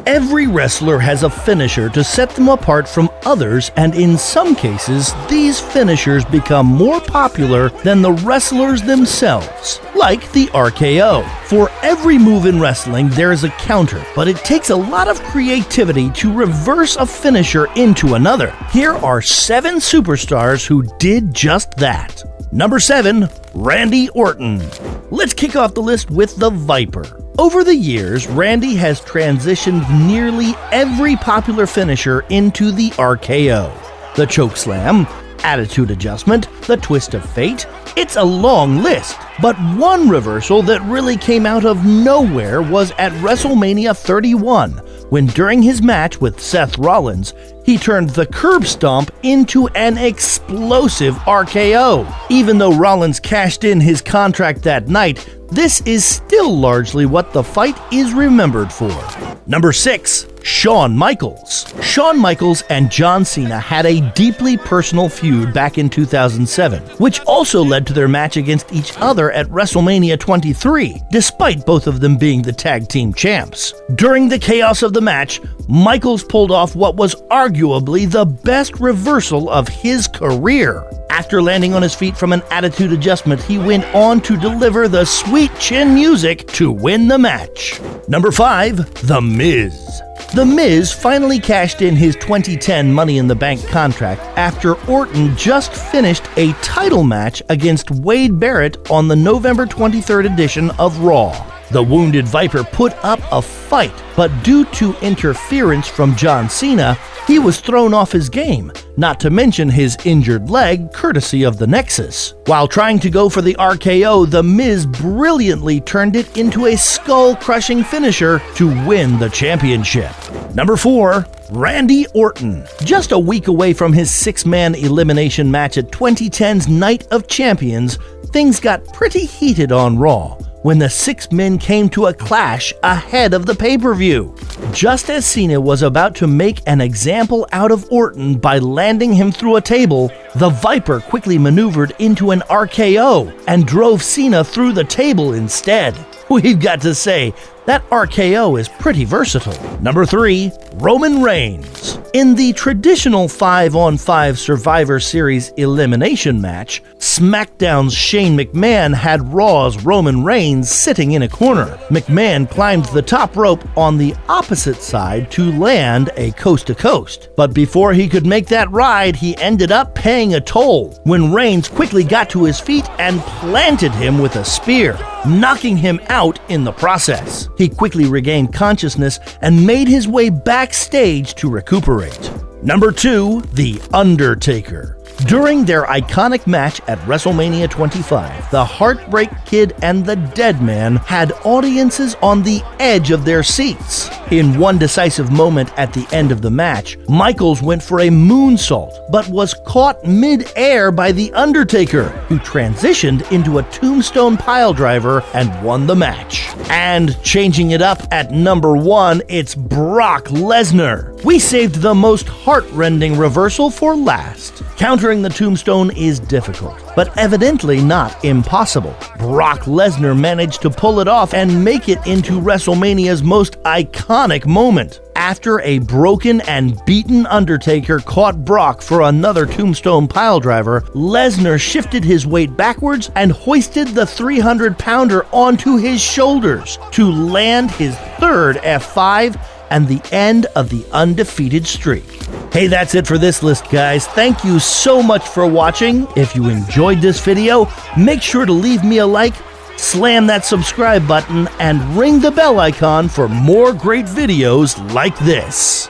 Every wrestler has a finisher to set them apart from others, and in some cases, these finishers become more popular than the wrestlers themselves, like the RKO. For every move in wrestling, there is a counter, but it takes a lot of creativity to reverse a finisher into another. Here are 7 superstars who did just that. Number 7, Randy Orton. Let's kick off the list with the Viper. Over the years, Randy has transitioned nearly every popular finisher into the RKO. The chokeslam, attitude adjustment, the twist of fate. It's a long list, but one reversal that really came out of nowhere was at WrestleMania 31, when during his match with Seth Rollins, he turned the curb stomp into an explosive RKO. Even though Rollins cashed in his contract that night, this is still largely what the fight is remembered for. Number 6, Shawn Michaels. Shawn Michaels and John Cena had a deeply personal feud back in 2007, which also led to their match against each other at WrestleMania 23, despite both of them being the tag team champs. During the chaos of the match, Michaels pulled off what was arguably the best reversal of his career. After landing on his feet from an attitude adjustment, he went on to deliver the sweet chin music to win the match. Number 5, The Miz. The Miz finally cashed in his 2010 Money in the Bank contract after Orton just finished a title match against Wade Barrett on the November 23rd edition of Raw. The Wounded Viper put up a fight, but due to interference from John Cena, he was thrown off his game, not to mention his injured leg courtesy of the Nexus. While trying to go for the RKO, The Miz brilliantly turned it into a skull-crushing finisher to win the championship. Number 4, Randy Orton. Just a week away from his 6-man elimination match at 2010's Night of Champions, things got pretty heated on Raw when the 6 men came to a clash ahead of the pay-per-view. Just as Cena was about to make an example out of Orton by landing him through a table, the Viper quickly maneuvered into an RKO and drove Cena through the table instead. We've got to say, that RKO is pretty versatile. Number 3, Roman Reigns. In the traditional 5-on-5 Survivor Series elimination match, SmackDown's Shane McMahon had Raw's Roman Reigns sitting in a corner. McMahon climbed the top rope on the opposite side to land a coast-to-coast. But before he could make that ride, he ended up paying a toll when Reigns quickly got to his feet and planted him with a spear, knocking him out in the process. He quickly regained consciousness and made his way backstage to recuperate. Number 2, The Undertaker. During their iconic match at WrestleMania 25, the Heartbreak Kid and the Dead Man had audiences on the edge of their seats. In one decisive moment at the end of the match, Michaels went for a moonsault, but was caught mid-air by The Undertaker, who transitioned into a tombstone piledriver and won the match. And changing it up at number 1, it's Brock Lesnar. We saved the most heart-rending reversal for last. Countering the tombstone is difficult, but evidently not impossible. Brock Lesnar managed to pull it off and make it into WrestleMania's most iconic moment. After a broken and beaten Undertaker caught Brock for another tombstone piledriver, Lesnar shifted his weight backwards and hoisted the 300-pounder onto his shoulders to land his third F5 and the end of the undefeated streak. Hey, that's it for this list, guys. Thank you so much for watching. If you enjoyed this video, make sure to leave me a like, slam that subscribe button, and ring the bell icon for more great videos like this.